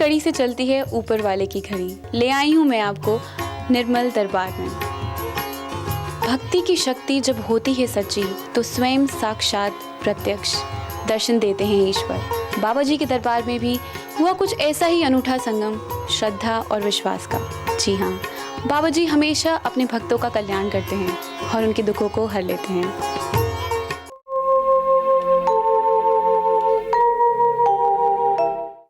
कड़ी से चलती है ऊपर वाले की घड़ी। ले आई हूँ मैं आपको निर्मल दरबार में। भक्ति की शक्ति जब होती है सच्ची तो स्वयं साक्षात प्रत्यक्ष दर्शन देते हैं ईश्वर। बाबा जी के दरबार में भी हुआ कुछ ऐसा ही अनूठा संगम श्रद्धा और विश्वास का। जी हाँ, बाबा जी हमेशा अपने भक्तों का कल्याण करते हैं और उनके दुखों को हर लेते हैं।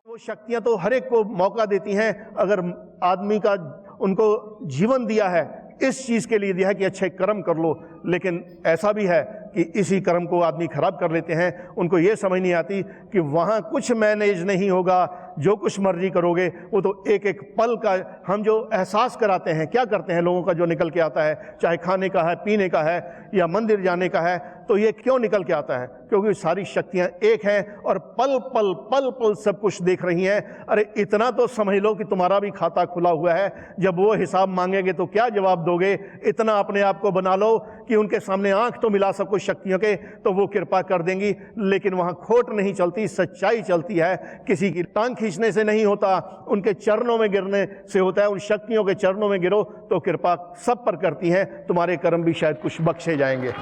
वो शक्तियां तो हर एक को मौका देती हैं, अगर आदमी का उनको जीवन दिया है इस चीज के लिए दिया है कि अच्छे कर्म कर लो, लेकिन ऐसा भी है कि इसी कर्म को आदमी खराब कर लेते हैं। उनको ये समझ नहीं आती कि वहाँ कुछ मैनेज नहीं होगा, जो कुछ मर्जी करोगे वो तो एक एक पल का हम जो एहसास कराते हैं, क्या करते हैं लोगों का जो निकल के आता है, चाहे खाने का है, पीने का है या मंदिर जाने का है, तो ये क्यों निकल के आता है? क्योंकि सारी शक्तियां एक हैं और पल पल पल पल सब कुछ देख रही हैं। अरे इतना तो समझ लो कि तुम्हारा भी खाता खुला हुआ है, जब वो हिसाब मांगेंगे तो क्या जवाब दोगे? इतना अपने आप को बना लो कि उनके सामने आंख तो मिला सको शक्तियों के, तो वो कृपा कर देंगी। लेकिन वहां खोट नहीं चलती, सच्चाई चलती है। किसी की टांग खींचने से नहीं होता, उनके चरणों में गिरने से होता है। उन शक्तियों के चरणों में गिरो तो कृपा सब पर करती है, तुम्हारे कर्म भी शायद कुछ बख्शे जाएंगे।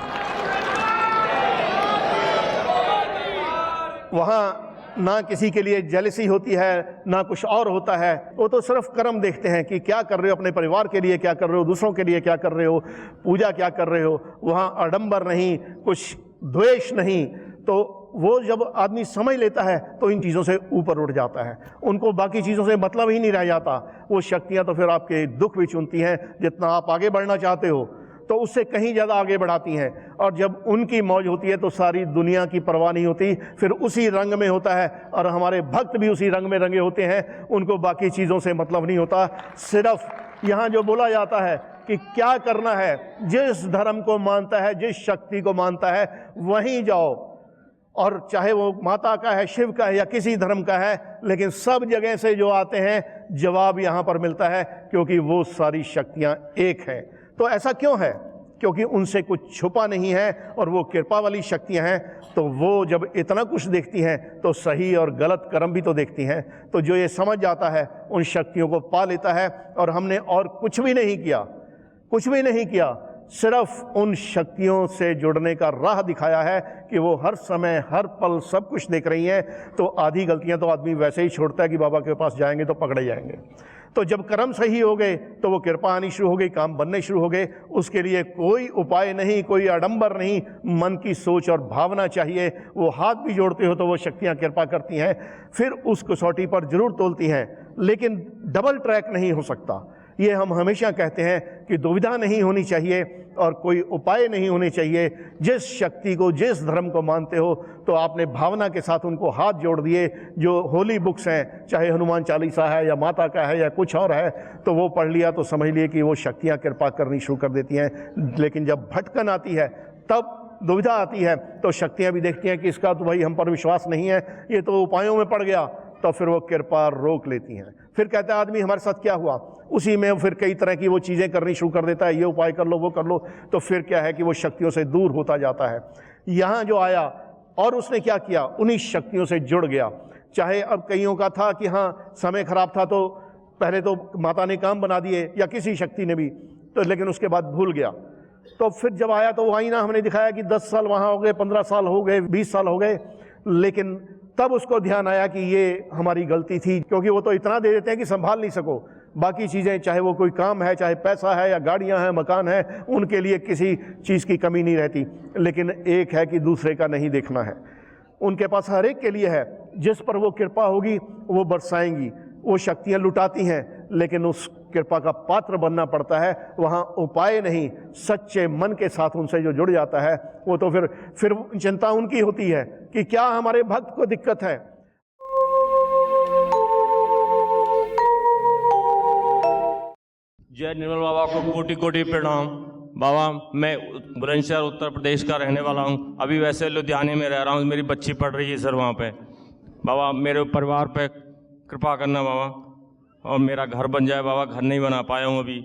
वहाँ ना किसी के लिए जेलसी होती है, ना कुछ और होता है। वो तो सिर्फ कर्म देखते हैं कि क्या कर रहे हो, अपने परिवार के लिए क्या कर रहे हो, दूसरों के लिए क्या कर रहे हो, पूजा क्या कर रहे हो। वहाँ आडंबर नहीं, कुछ द्वेष नहीं। तो वो जब आदमी समझ लेता है तो इन चीज़ों से ऊपर उठ जाता है, उनको बाकी चीज़ों से मतलब ही नहीं रह जाता। वो शक्तियाँ तो फिर आपके दुख भी चुनती हैं, जितना आप आगे बढ़ना चाहते हो तो उससे कहीं ज़्यादा आगे बढ़ाती हैं। और जब उनकी मौज होती है तो सारी दुनिया की परवाह नहीं होती, फिर उसी रंग में होता है। और हमारे भक्त भी उसी रंग में रंगे होते हैं, उनको बाकी चीज़ों से मतलब नहीं होता। सिर्फ यहाँ जो बोला जाता है कि क्या करना है, जिस धर्म को मानता है, जिस शक्ति को मानता है वहीं जाओ। और चाहे वो माता का है, शिव का है या किसी धर्म का है, लेकिन सब जगह से जो आते हैं जवाब यहाँ पर मिलता है, क्योंकि वो सारी शक्तियाँ एक हैं। तो ऐसा क्यों है? क्योंकि उनसे कुछ छुपा नहीं है और वो कृपा वाली शक्तियां हैं। तो वो जब इतना कुछ देखती हैं तो सही और गलत कर्म भी तो देखती हैं। तो जो ये समझ जाता है उन शक्तियों को पा लेता है। और हमने और कुछ भी नहीं किया, कुछ भी नहीं किया, सिर्फ उन शक्तियों से जुड़ने का राह दिखाया है कि वो हर समय हर पल सब कुछ देख रही हैं। तो आधी गलतियां तो आदमी वैसे ही छोड़ता है कि बाबा के पास जाएंगे तो पकड़े जाएंगे। तो जब कर्म सही हो गए तो वो कृपा आनी शुरू हो गई, काम बनने शुरू हो गए। उसके लिए कोई उपाय नहीं, कोई आडंबर नहीं, मन की सोच और भावना चाहिए। वो हाथ भी जोड़ते हो तो वो शक्तियाँ कृपा करती हैं, फिर उस कसौटी पर जरूर तोलती हैं। लेकिन डबल ट्रैक नहीं हो सकता। ये हम हमेशा कहते हैं कि दुविधा नहीं होनी चाहिए और कोई उपाय नहीं होने चाहिए। जिस शक्ति को, जिस धर्म को मानते हो तो आपने भावना के साथ उनको हाथ जोड़ दिए। जो होली बुक्स हैं, चाहे हनुमान चालीसा है या माता का है या कुछ और है, तो वो पढ़ लिया तो समझ लिए कि वो शक्तियाँ कृपा करनी शुरू कर देती हैं। लेकिन जब भटकन आती है, तब दुविधा आती है, तो शक्तियाँ भी देखती हैं कि इसका तो भाई हम पर विश्वास नहीं है, ये तो उपायों में पड़ गया, तो फिर वो कृपा रोक लेती हैं। फिर कहता है आदमी हमारे साथ क्या हुआ, उसी में फिर कई तरह की वो चीज़ें करनी शुरू कर देता है, ये उपाय कर लो, वो कर लो। तो फिर क्या है कि वो शक्तियों से दूर होता जाता है। यहाँ जो आया और उसने क्या किया, उन्हीं शक्तियों से जुड़ गया। चाहे अब कईयों का था कि हाँ समय खराब था तो पहले तो माता ने काम बना दिए या किसी शक्ति ने भी, तो लेकिन उसके बाद भूल गया। तो फिर जब आया तो वहीं ना हमने दिखाया कि 10 साल वहाँ हो गए, 15 साल हो गए, 20 साल हो गए, लेकिन तब उसको ध्यान आया कि ये हमारी गलती थी। क्योंकि वो तो इतना दे देते हैं कि संभाल नहीं सको। बाकी चीज़ें, चाहे वो कोई काम है, चाहे पैसा है या गाड़ियां हैं, मकान है, उनके लिए किसी चीज़ की कमी नहीं रहती। लेकिन एक है कि दूसरे का नहीं देखना है। उनके पास हर एक के लिए है। जिस पर वो कृपा होगी वो बरसाएंगी, वो शक्तियाँ लुटाती हैं, लेकिन उस कृपा का पात्र बनना पड़ता है। वहाँ उपाय नहीं, सच्चे मन के साथ उनसे जो जुड़ जाता है वो तो फिर चिंता उनकी होती है कि क्या हमारे भक्त को दिक्कत है। जय निर्मल बाबा को कोटि कोटि प्रणाम। बाबा मैं बुलंदशहर उत्तर प्रदेश का रहने वाला हूँ। अभी वैसे लुधियाने में रह रहा हूँ, मेरी बच्ची पढ़ रही है सर वहाँ पे। बाबा मेरे परिवार पे कृपा करना बाबा, और मेरा घर बन जाए बाबा। घर नहीं बना पाया हूँ अभी,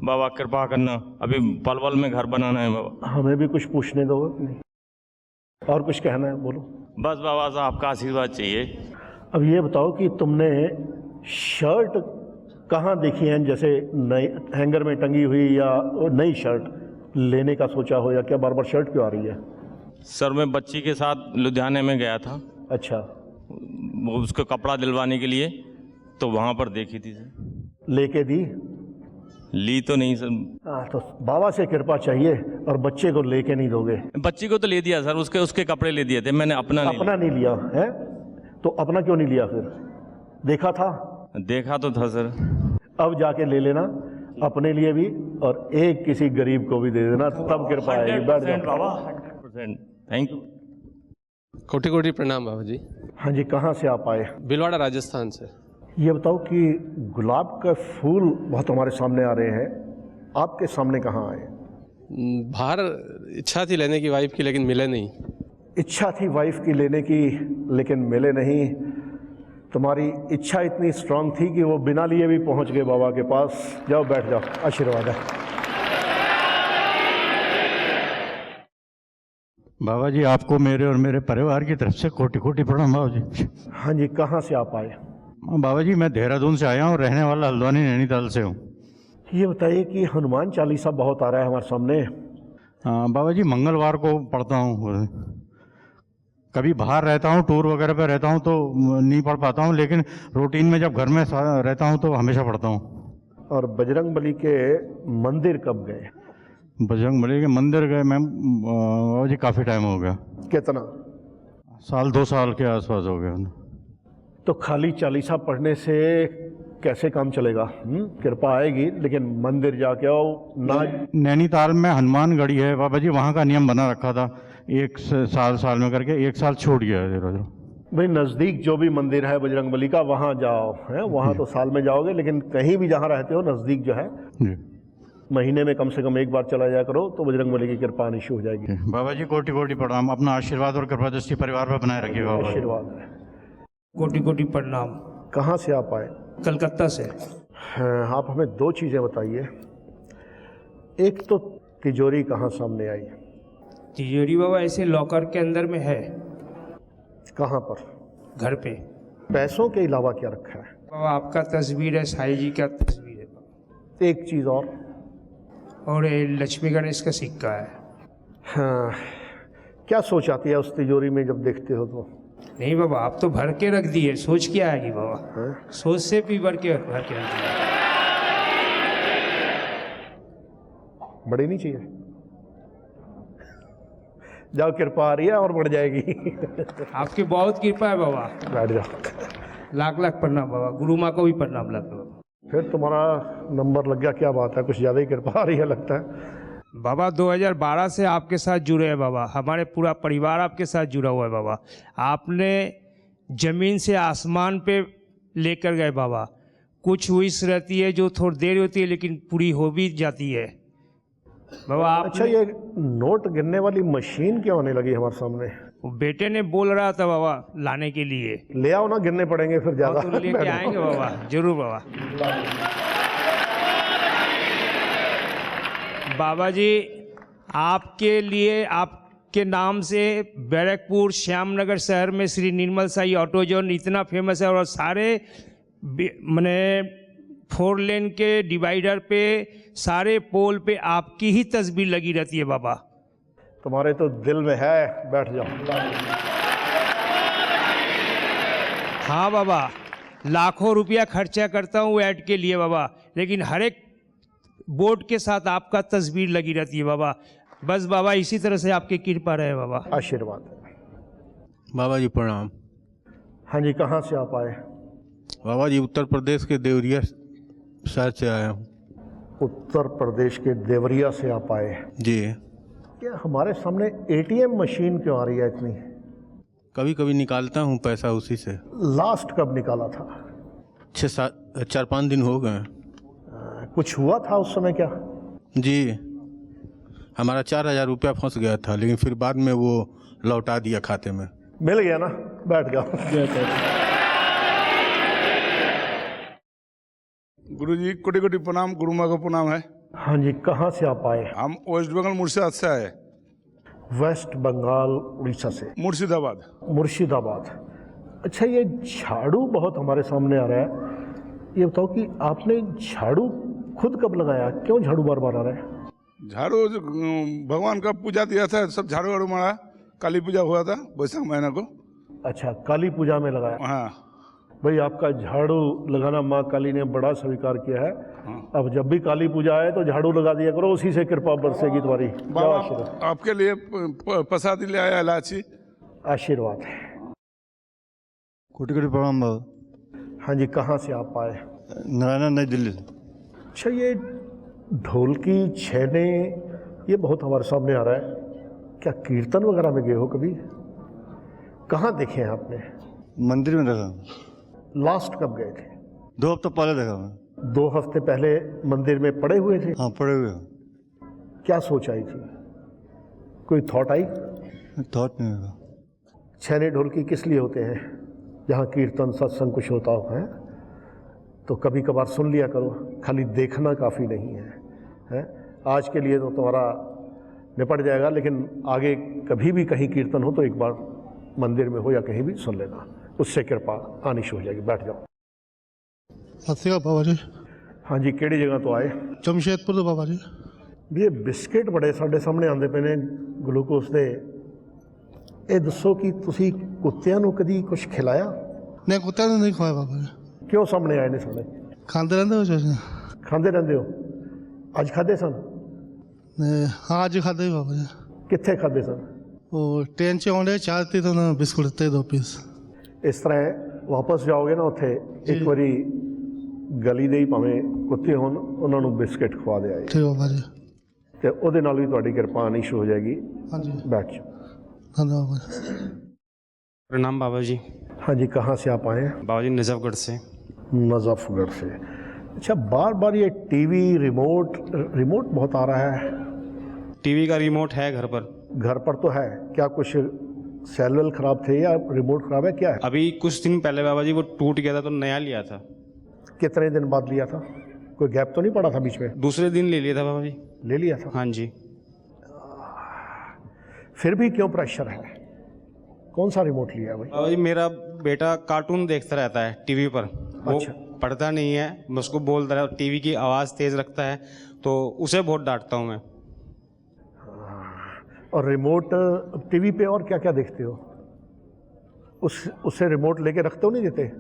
बाबा कृपा करना। अभी पलवल में घर बनाना है बाबा। हमें भी कुछ पूछने दो, और कुछ कहना है बोलो। बस बाबा साहब आपका आशीर्वाद चाहिए। अब ये बताओ कि तुमने शर्ट कहाँ देखी हैं, जैसे नई हैंगर में टंगी हुई या नई शर्ट लेने का सोचा हो, या क्या बार बार शर्ट क्यों आ रही है? सर मैं बच्ची के साथ लुधियाने में गया था, अच्छा, वो उसको कपड़ा दिलवाने के लिए, तो वहाँ पर देखी थी सर। लेके दी? ली तो नहीं सर। तो बाबा से कृपा चाहिए, और बच्चे को लेके नहीं दोगे? बच्ची को तो ले दिया सर, उसके कपड़े ले दिए थे मैंने, अपना नहीं लिया है? तो अपना क्यों नहीं लिया फिर? देखा था? देखा तो था सर। अब जाके ले लेना अपने लिए भी, और एक किसी गरीब को भी दे देना, तब कृपा आएगी। बैठ जाओ बाबा। 100%। Thank you. कोटि कोटि प्रणाम बाबा जी। हाँ जी, कहाँ से आप आए? भिलवाड़ा राजस्थान से। ये बताओ कि गुलाब का फूल बहुत हमारे सामने आ रहे हैं, आपके सामने कहाँ आए? बाहर इच्छा थी लेने की वाइफ की, लेकिन मिले नहीं। इच्छा थी वाइफ की लेने की, लेकिन मिले नहीं। तुम्हारी इच्छा इतनी स्ट्रांग थी कि वो बिना लिए भी पहुंच गए बाबा के पास। जाओ बैठ जाओ, आशीर्वाद है। बाबा जी आपको मेरे और मेरे परिवार की तरफ से कोटि कोटि प्रणाम बाबा जी। हाँ जी, कहाँ से आप आए? बाबा जी मैं देहरादून से आया हूँ, रहने वाला हल्द्वानी नैनीताल से हूँ। ये बताइए कि हनुमान चालीसा बहुत आ रहा है हमारे सामने। बाबा जी मंगलवार को पढ़ता हूँ, कभी बाहर रहता हूँ, टूर वगैरह पे रहता हूँ तो नहीं पढ़ पाता हूँ, लेकिन रूटीन में जब घर में रहता हूँ तो हमेशा पढ़ता हूँ। और बजरंगबली के मंदिर कब गए? बजरंगबली के मंदिर गए मैम बाबा जी काफ़ी टाइम हो गया। कितना? 2 साल के आसपास हो गया। तो खाली चालीसा पढ़ने से कैसे काम चलेगा? कृपा आएगी, लेकिन मंदिर जाके आओ ना। नैनीताल में हनुमानगढ़ी है बाबा जी, वहाँ का नियम बना रखा था, 1 साल में करके 1 साल छूट गया है। भाई नज़दीक जो भी मंदिर है बजरंगबली का, वहाँ जाओ है। वहाँ तो साल में जाओगे, लेकिन कहीं भी जहाँ रहते हो नज़दीक जो है जी, महीने में कम से कम एक बार चला जाया करो, तो बजरंगबली की कृपा आनी हो जाएगी। बाबा जी कोटि कोटि प्रणाम, अपना आशीर्वाद और कृपा दृष्टि परिवार पर बनाए रखिएगा बाबा जी। आशीर्वाद है। कोटि कोटि प्रणाम। कहाँ से आप आए? कलकत्ता से। हाँ, आप हमें 2 चीज़ें बताइए। एक तो तिजोरी कहाँ सामने आई? तिजोरी बाबा ऐसे लॉकर के अंदर में है। कहाँ पर? घर पे। पैसों के अलावा क्या रखा है? बाबा आपका तस्वीर है, साईं जी का तस्वीर है बाबा। एक चीज़ और ये लक्ष्मी गणेश का सिक्का है। हाँ, क्या सोच आती है उस तिजोरी में जब देखते हो तो? नहीं बाबा, आप तो भर के रख दिए, सोच क्या आएगी बाबा? सोच से भी भर के रख दिए। बड़ी नहीं चाहिए? जाओ, कृपा आ रही है और बढ़ जाएगी। आपकी बहुत कृपा है बाबा। बैठ जाओ। लाख लाख प्रणाम बाबा, गुरु माँ को भी प्रणाम लगता बाबा। फिर तुम्हारा नंबर लग गया, क्या बात है, कुछ ज़्यादा ही कृपा आ रही है लगता है। बाबा 2012 से आपके साथ जुड़े हैं बाबा, हमारे पूरा परिवार आपके साथ जुड़ा हुआ है बाबा। आपने ज़मीन से आसमान पे लेकर गए बाबा। कुछ विश रहती है जो थोड़ी देर होती है, लेकिन पूरी हो भी जाती है बाबा। आप अच्छा, ये नोट गिनने वाली मशीन क्यों आने लगी हमारे सामने? वो बेटे ने बोल रहा था बाबा लाने के लिए। ले आओ ना, गिनने पड़ेंगे फिर ज़्यादा। तो लेके आएंगे बाबा, जरूर बाबा। बाबा जी आपके लिए, आपके नाम से बैरकपुर श्यामनगर शहर में श्री निर्मल साई ऑटो जोन इतना फेमस है, और सारे मैंने 4 लेन के डिवाइडर पे, सारे पोल पे आपकी ही तस्वीर लगी रहती है बाबा। तुम्हारे तो दिल में है। बैठ जाओ। हाँ बाबा, लाखों रुपया खर्चा करता हूँ ऐड के लिए बाबा, लेकिन हर एक बोर्ड के साथ आपका तस्वीर लगी रहती है बाबा। बस बाबा इसी तरह से आपकी कृपा रहे बाबा। आशीर्वाद है। बाबा जी प्रणाम। हाँ जी, कहाँ से आप आए? बाबा जी उत्तर प्रदेश के देवरिया शहर से आया हूँ। उत्तर प्रदेश के देवरिया से आप आए? जी। क्या हमारे सामने एटीएम मशीन क्यों आ रही है इतनी? कभी कभी निकालता हूँ पैसा उसी से। लास्ट कब निकाला था? 4-5 दिन हो गए। कुछ हुआ था उस समय क्या? जी, हमारा 4000 रुपया फंस गया था, लेकिन फिर बाद में वो लौटा दिया खाते में। मिल गया ना? बैठ जाओ। गुरु जी कोटि कोटि प्रणाम, गुरु माँ को प्रणाम है। हाँ जी, कहाँ से आप आए? हम वेस्ट बंगाल मुर्शिदाबाद से आए। वेस्ट बंगाल उड़ीसा से? मुर्शिदाबाद। मुर्शिदाबाद। अच्छा, ये झाड़ू बहुत हमारे सामने आ रहा है, ये बताओ कि आपने झाड़ू खुद कब लगाया, क्यों झाड़ू बार बार आ रहा है? झाड़ू जो, भगवान का पूजा दिया था, सब झाड़ू वाड़ू मारा। काली पूजा हुआ था वैशाख महीना को। अच्छा, काली पूजा में लगाया। हाँ भाई आपका झाड़ू लगाना माँ काली ने बड़ा स्वीकार किया है। अब जब भी काली पूजा आए तो झाड़ू लगा दिया करो, उसी से कृपा बरसेगी तुम्हारी। बाबा आशीर्वाद, आपके लिए प्रसाद ले आया इलायची। आशीर्वाद है। कोटि कोटि प्रणाम बाबा। हाँ जी, कहाँ से आप आए? नारायण, नई दिल्ली। अच्छा, ये ढोलकी छैने ये बहुत हमारे सामने आ रहा है, क्या कीर्तन वगैरह में गए हो कभी? कहाँ देखे हैं आपने? मंदिर में देखा। लास्ट कब गए थे? 2 हफ्ते पहले देखा मैं। 2 हफ्ते पहले मंदिर में पड़े हुए थे? हाँ, पड़े हुए। क्या सोच आई थी, कोई थॉट आई? थॉट नहीं होगा। छैने ढोलकी किस लिए होते हैं? जहाँ कीर्तन सत्संग कुछ होता हो है तो कभी कभार सुन लिया करो, खाली देखना काफ़ी नहीं है? आज के लिए तो तुम्हारा निपट जाएगा, लेकिन आगे कभी भी कहीं कीर्तन हो तो एक बार मंदिर में हो या कहीं भी सुन लेना, उससे कृपा आनी शुरू हो जाएगी। बैठ जाओ। सत श्री अकाल बाबा जी। हाँ जी, केड़ी जगह तो आए? जमशेदपुर तो बाबा जी। ये बिस्किट बड़े साढ़े सामने आते पे ने ग्लूकोस दे। ਇਹ ਦੱਸੋ ਕਿ ਤੁਸੀਂ ਕੁੱਤਿਆਂ ਨੂੰ ਕਦੀ ਕੁਝ ਖਿਲਾਇਆ? नहीं कुत्ते ने नहीं खाया बाबा जी। ਕਿਉਂ ਸਾਹਮਣੇ ਆਏ ਨੇ ਸਾਡੇ? खाते रहते हो जैसे? ਖਾਂਦੇ ਰਹਿੰਦੇ ਹੋ? ਅੱਜ ਖਾਦੇ ਸਨ? हाँ आज खाते ही बाबा जी। ਕਿੱਥੇ ਖਾਦੇ ਸਨ? वो ट्रेन से आने चार थी तो ना बिस्कुट थे 2 पीस। ਇਸ ਤਰ੍ਹਾਂ ਹੈ, ਵਾਪਸ ਜਾਓਗੇ ਨਾ ਉੱਥੇ ਇੱਕ ਵਾਰੀ ਗਲੀ ਦੇ ਹੀ ਭਾਵੇਂ ਕੁੱਤੇ ਹੋਣ ਉਹਨਾਂ ਨੂੰ ਬਿਸਕਿਟ ਖਵਾ ਦਿਆ ठीक बाबा जी। ਤੇ ਉਹਦੇ ਨਾਲ ਵੀ ਤੁਹਾਡੀ ਕਿਰਪਾ ਆਣੀ ਸ਼ੁਰੂ ਹੋ ਜਾਏਗੀ। हाँ जी, बैठ जाओ। धन्यवाद बाबा जी। प्रणाम बाबा जी। हाँ जी, कहाँ से आप आए हैं? बाबा जी नजफगढ़ से। नजफगढ़ से। अच्छा, बार बार ये टीवी रिमोट बहुत आ रहा है। टीवी का रिमोट है घर पर। घर पर तो है, क्या कुछ सेल वेल खराब थे या रिमोट खराब है, क्या है? अभी कुछ दिन पहले बाबा जी वो टूट गया था तो नया लिया था। कितने दिन बाद लिया था? कोई गैप तो नहीं पड़ा था बीच में? दूसरे दिन ले लिया था बाबा जी। ले लिया था? हाँ जी। फिर भी क्यों प्रेशर है? कौन सा रिमोट लिया है भाई? बाबा जी मेरा बेटा कार्टून देखता रहता है टीवी पर। वो अच्छा। पढ़ता नहीं है, मैं उसको बोलता रहा, टीवी की आवाज़ तेज़ रखता है तो उसे बहुत डांटता हूँ मैं। और रिमोट टीवी पे और क्या क्या देखते हो? उससे रिमोट लेके रखते हो, नहीं देते?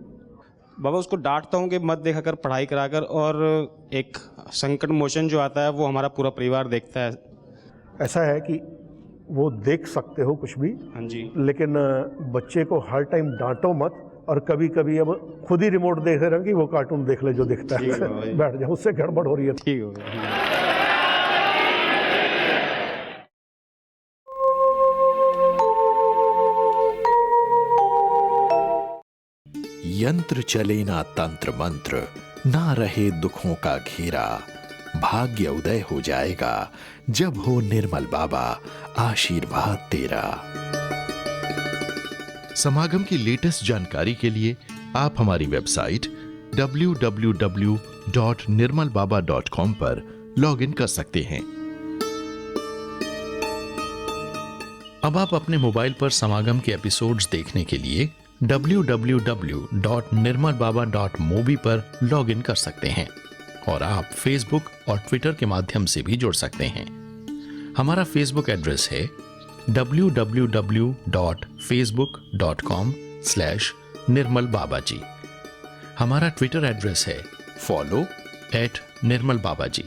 बाबा उसको डांटता हूँ कि मत देखा कर, पढ़ाई करा कर। और एक संकट मोशन जो आता है वो हमारा पूरा परिवार देखता है। ऐसा है कि वो देख सकते हो कुछ भी, हाँ जी। लेकिन बच्चे को हर टाइम डांटो मत, और कभी कभी अब खुद ही रिमोट देख रहे हैं कि वो कार्टून देख ले जो दिखता ठीक है है। भाई। बैठ जाओ, उससे गड़बड़ हो रही है। ठीक हो गया। यंत्र चले ना तंत्र मंत्र, ना रहे दुखों का घेरा, भाग्य उदय हो जाएगा जब हो निर्मल बाबा आशीर्वाद तेरा। समागम की लेटेस्ट जानकारी के लिए आप हमारी वेबसाइट www.nirmalbaba.com पर लॉग इन कर सकते हैं। अब आप अपने मोबाइल पर समागम के एपिसोड्स देखने के लिए www.nirmalbaba.mobi पर लॉग इन कर सकते हैं और आप फेसबुक और ट्विटर के माध्यम से भी जुड़ सकते हैं। हमारा फेसबुक एड्रेस है www.facebook.com/nirmalbabaji। हमारा ट्विटर एड्रेस है follow@nirmalbabaji।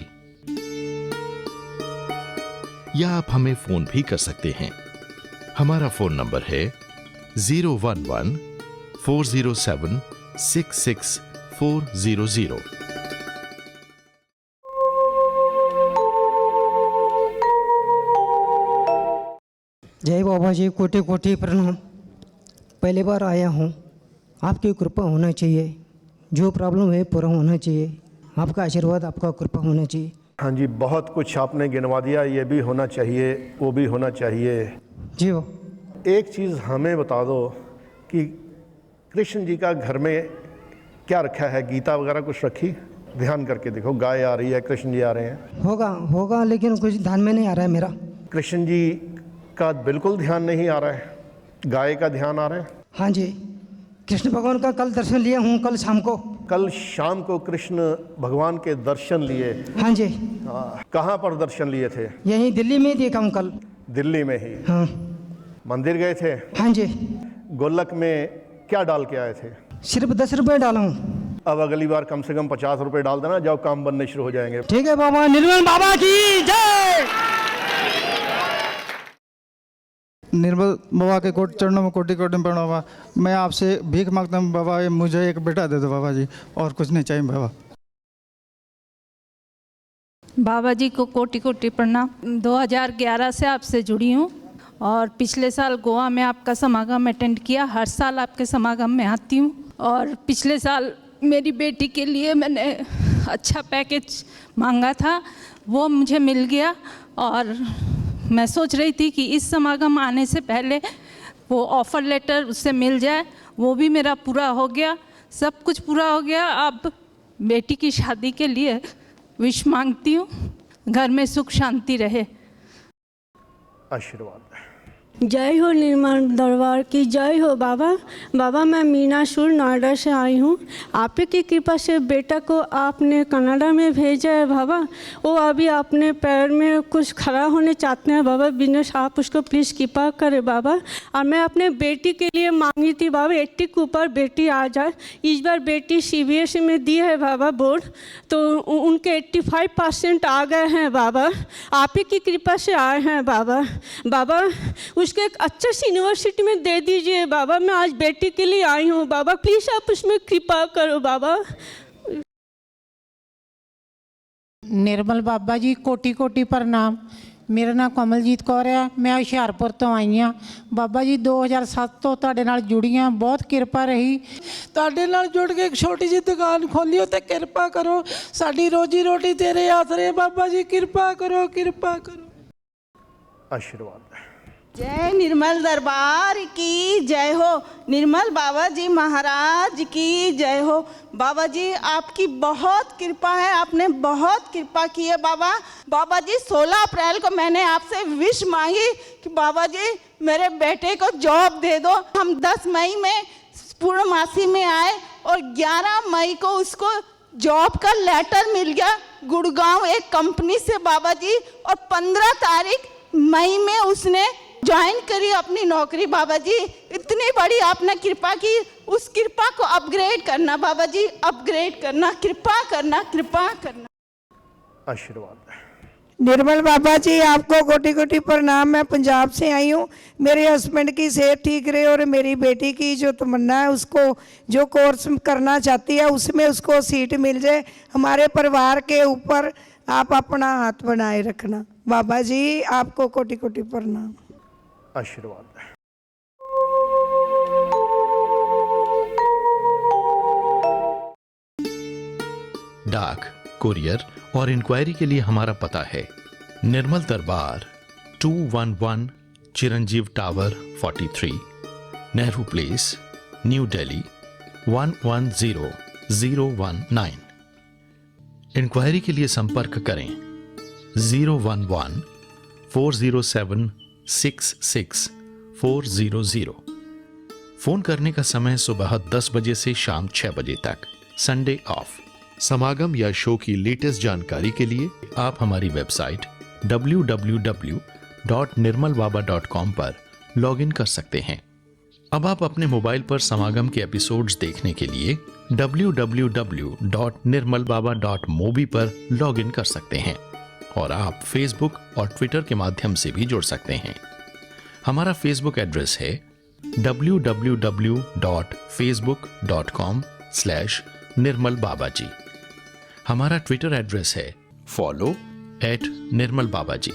या आप हमें फोन भी कर सकते हैं। हमारा फोन नंबर है 011-407-66400। जय बाबा जी, कोटि कोटि प्रणाम। पहली बार आया हूँ, आपकी कृपा होना चाहिए, जो प्रॉब्लम है पूरा होना चाहिए, आपका आशीर्वाद आपका कृपा होना चाहिए। हाँ जी, बहुत कुछ आपने गिनवा दिया, ये भी होना चाहिए, वो भी होना चाहिए। जी हो। एक चीज़ हमें बता दो कि कृष्ण जी का घर में क्या रखा है? गीता वगैरह कुछ रखी? ध्यान करके देखो, गाय आ रही है, कृष्ण जी आ रहे हैं। होगा लेकिन कुछ ध्यान में नहीं आ रहा है मेरा। कृष्ण जी का बिल्कुल ध्यान नहीं आ रहा है, गाय का ध्यान आ रहा है। हाँ जी, कृष्ण भगवान का कल दर्शन लिया हूँ, कल शाम को। कल शाम को कृष्ण भगवान के दर्शन लिए। हाँ जी। कहाँ पर दर्शन लिए थे? यहीं दिल्ली में देखा हूँ कल। दिल्ली में ही? हाँ। मंदिर गए थे? हाँ जी। गोलक में क्या डाल के आए थे? सिर्फ 10 रुपये डाला हूँ। अब अगली बार कम से कम 50 रुपये डाल देना, जब काम बनने शुरू हो जाएंगे। ठीक है बाबा, निर्मल बाबा की जय। निर्मल बाबा के कोट चरणों में कोटि कोटि प्रणाम बाबा। मैं आपसे भीख मांगता हूँ बाबा, ये मुझे एक बेटा दे दो बाबा जी, और कुछ नहीं चाहिए बाबा। बाबा जी को कोटि कोटि प्रणाम। 2011 से आपसे जुड़ी हूँ और पिछले साल गोवा में आपका समागम अटेंड किया। हर साल आपके समागम में आती हूँ और पिछले साल मेरी बेटी के लिए मैंने अच्छा पैकेज मांगा था, वो मुझे मिल गया। और मैं सोच रही थी कि इस समागम आने से पहले वो ऑफ़र लेटर उससे मिल जाए, वो भी मेरा पूरा हो गया, सब कुछ पूरा हो गया। अब बेटी की शादी के लिए विश मांगती हूँ, घर में सुख शांति रहे। आशीर्वाद। जय हो निर्मल दरबार की जय हो बाबा। बाबा मैं मीनासुर नोएडा से आई हूँ। आप ही की कृपा से बेटा को आपने कनाडा में भेजा है बाबा। वो अभी अपने पैर में कुछ खड़ा होने चाहते हैं बाबा। बिजनेस आप उसको प्लीज़ कृपा करें बाबा। और मैं अपने बेटी के लिए मांगी थी बाबा 80 के ऊपर बेटी आ जाए। इस बार बेटी CBSE में दी है बाबा बोर्ड, तो उनके 85% आ गए हैं बाबा। आप ही की कृपा से आए हैं बाबा। बाबा उसके एक अच्छा यूनिवर्सिटी में दे दीजिए बाबा। मैं आज बेटी के लिए आई हूँ बाबा, प्लीज़ आप उसमें कृपा करो बाबा। निर्मल बाबा जी कोटि कोटि प्रणाम। मेरा नाम कमलजीत कौर है, मैं हुशियारपुर तो आई हाँ। बाबा जी 2007 तो तुहाडे नाल जुड़ी हाँ, बहुत किरपा रही। तुहाडे नाल जुड़ के एक छोटी जी दुकान खोलियो ते किरपा करो, साडी रोजी रोटी तेरे आसरे बाबा जी, किरपा करो किरपा करो। आशीर्वाद। जय निर्मल दरबार की जय हो। निर्मल बाबा जी महाराज की जय हो। बाबा जी आपकी बहुत कृपा है, आपने बहुत कृपा की है बाबा। बाबा जी 16 अप्रैल को मैंने आपसे विश मांगी कि बाबा जी मेरे बेटे को जॉब दे दो। हम 10 मई में पूर्णमासी में आए और 11 मई को उसको जॉब का लेटर मिल गया गुड़गांव एक कंपनी से बाबा जी। और 15 तारीख मई में उसने ज्वाइन करी अपनी नौकरी बाबा जी। इतनी बड़ी आपने कृपा की, उस कृपा को अपग्रेड करना बाबा जी, अपग्रेड करना, कृपा करना, कृपा करना। आशीर्वाद। निर्मल बाबा जी आपको कोटि कोटि प्रणाम। मैं पंजाब से आई हूँ। मेरे हस्बैंड की सेहत ठीक रहे और मेरी बेटी की जो तमन्ना है, उसको जो कोर्स करना चाहती है उसमें उसको सीट मिल जाए। हमारे परिवार के ऊपर आप अपना हाथ बनाए रखना बाबा जी, आपको कोटि कोटि प्रणाम। आशीर्वाद। डाक, कुरियर और इंक्वायरी के लिए हमारा पता है Nirmal Darbar 211 Chiranjiv tower 43 Nehru place New Delhi 110019। Enquiry के लिए संपर्क करें 011-407-66400। फोन करने का समय सुबह 10 बजे से शाम 6 बजे तक, संडे ऑफ। समागम या शो की लेटेस्ट जानकारी के लिए आप हमारी वेबसाइट www.nirmalbaba.com पर लॉगिन कर सकते हैं। अब आप अपने मोबाइल पर समागम के एपिसोड्स देखने के लिए www.nirmalbaba.mobi पर लॉगिन कर सकते हैं और आप फेसबुक और ट्विटर के माध्यम से भी जुड़ सकते हैं। हमारा फेसबुक एड्रेस है www.facebook.com/nirmalbabaji। हमारा ट्विटर एड्रेस है follow@nirmalbabaji।